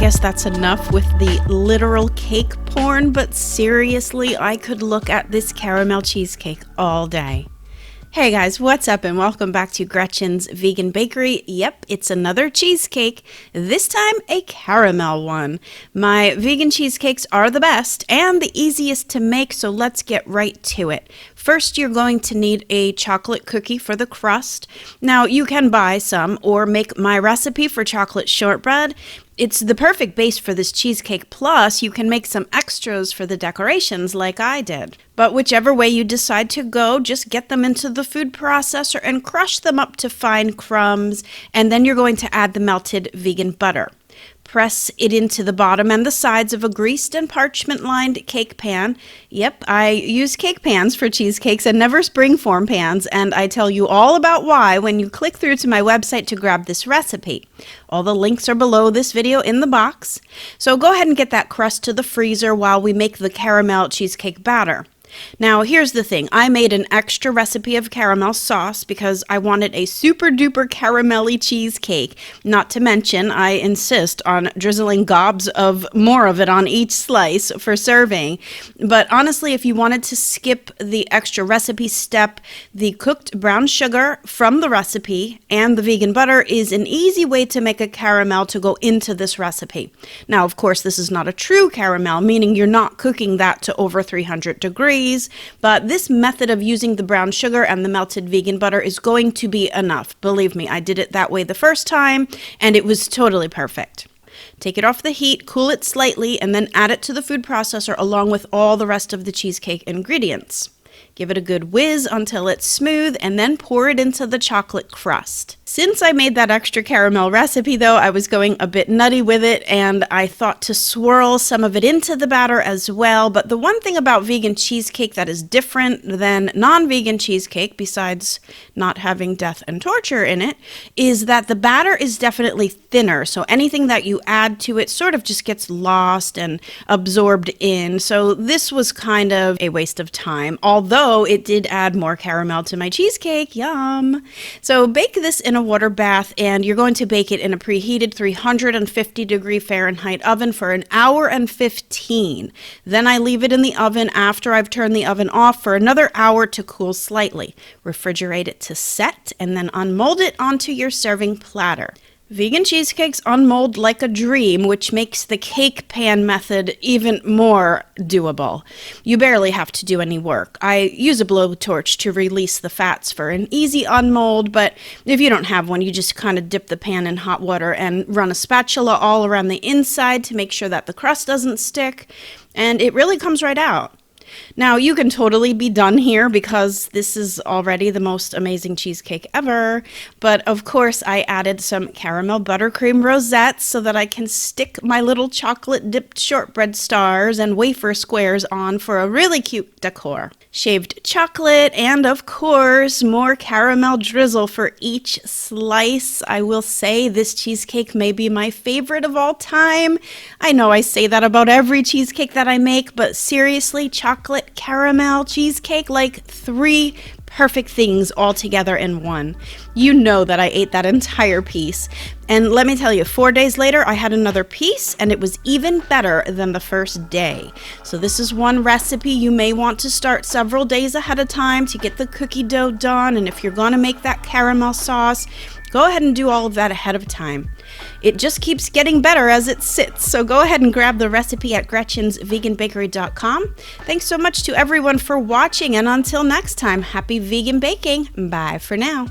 guess that's enough with the literal cake porn, but seriously, I could look at this caramel cheesecake all day. Hey guys, what's up and welcome back to Gretchen's Vegan Bakery. Yep, it's another cheesecake, this time a caramel one. My vegan cheesecakes are the best and the easiest to make, so let's get right to it. First, you're going to need a chocolate cookie for the crust. Now, you can buy some or make my recipe for chocolate shortbread. It's the perfect base for this cheesecake, plus you can make some extras for the decorations like I did. But whichever way you decide to go, just get them into the food processor and crush them up to fine crumbs, and then you're going to add the melted vegan butter. Press it into the bottom and the sides of a greased and parchment-lined cake pan. Yep, I use cake pans for cheesecakes and never springform pans, and I tell you all about why when you click through to my website to grab this recipe. All the links are below this video in the box. So go ahead and get that crust to the freezer while we make the caramel cheesecake batter. Now, here's the thing. I made an extra recipe of caramel sauce because I wanted a super duper caramelly cheesecake. Not to mention, I insist on drizzling gobs of more of it on each slice for serving. But honestly, if you wanted to skip the extra recipe step, the cooked brown sugar from the recipe and the vegan butter is an easy way to make a caramel to go into this recipe. Now, of course, this is not a true caramel, meaning you're not cooking that to over 300 degrees. But this method of using the brown sugar and the melted vegan butter is going to be enough. Believe me, I did it that way the first time, and it was totally perfect. Take it off the heat, cool it slightly, and then add it to the food processor along with all the rest of the cheesecake ingredients. Give it a good whiz until it's smooth, and then pour it into the chocolate crust. Since I made that extra caramel recipe, though, I was going a bit nutty with it, and I thought to swirl some of it into the batter as well. But the one thing about vegan cheesecake that is different than non-vegan cheesecake, besides not having death and torture in it, is that the batter is definitely thinner. So anything that you add to it sort of just gets lost and absorbed in. So this was kind of a waste of time, although it did add more caramel to my cheesecake. Yum! So bake this in a water bath, and you're going to bake it in a preheated 350 degree Fahrenheit oven for an hour and 15. Then I leave it in the oven after I've turned the oven off for another hour to cool slightly. Refrigerate it to set and then unmold it onto your serving platter. Vegan cheesecakes unmold like a dream, which makes the cake pan method even more doable. You barely have to do any work. I use a blowtorch to release the fats for an easy unmold, but if you don't have one, you just kind of dip the pan in hot water and run a spatula all around the inside to make sure that the crust doesn't stick, and it really comes right out. Now, you can totally be done here because this is already the most amazing cheesecake ever, but of course I added some caramel buttercream rosettes so that I can stick my little chocolate dipped shortbread stars and wafer squares on for a really cute decor. Shaved chocolate and of course more caramel drizzle for each slice. I will say this cheesecake may be my favorite of all time. I know I say that about every cheesecake that I make, but seriously, chocolate caramel cheesecake, like three perfect things all together in one. You know that I ate that entire piece. And let me tell you, 4 days later, I had another piece, and it was even better than the first day. So this is one recipe you may want to start several days ahead of time to get the cookie dough done. And if you're going to make that caramel sauce, go ahead and do all of that ahead of time. It just keeps getting better as it sits, so go ahead and grab the recipe at gretchensveganbakery.com. Thanks so much to everyone for watching, and until next time, happy vegan baking. Bye for now.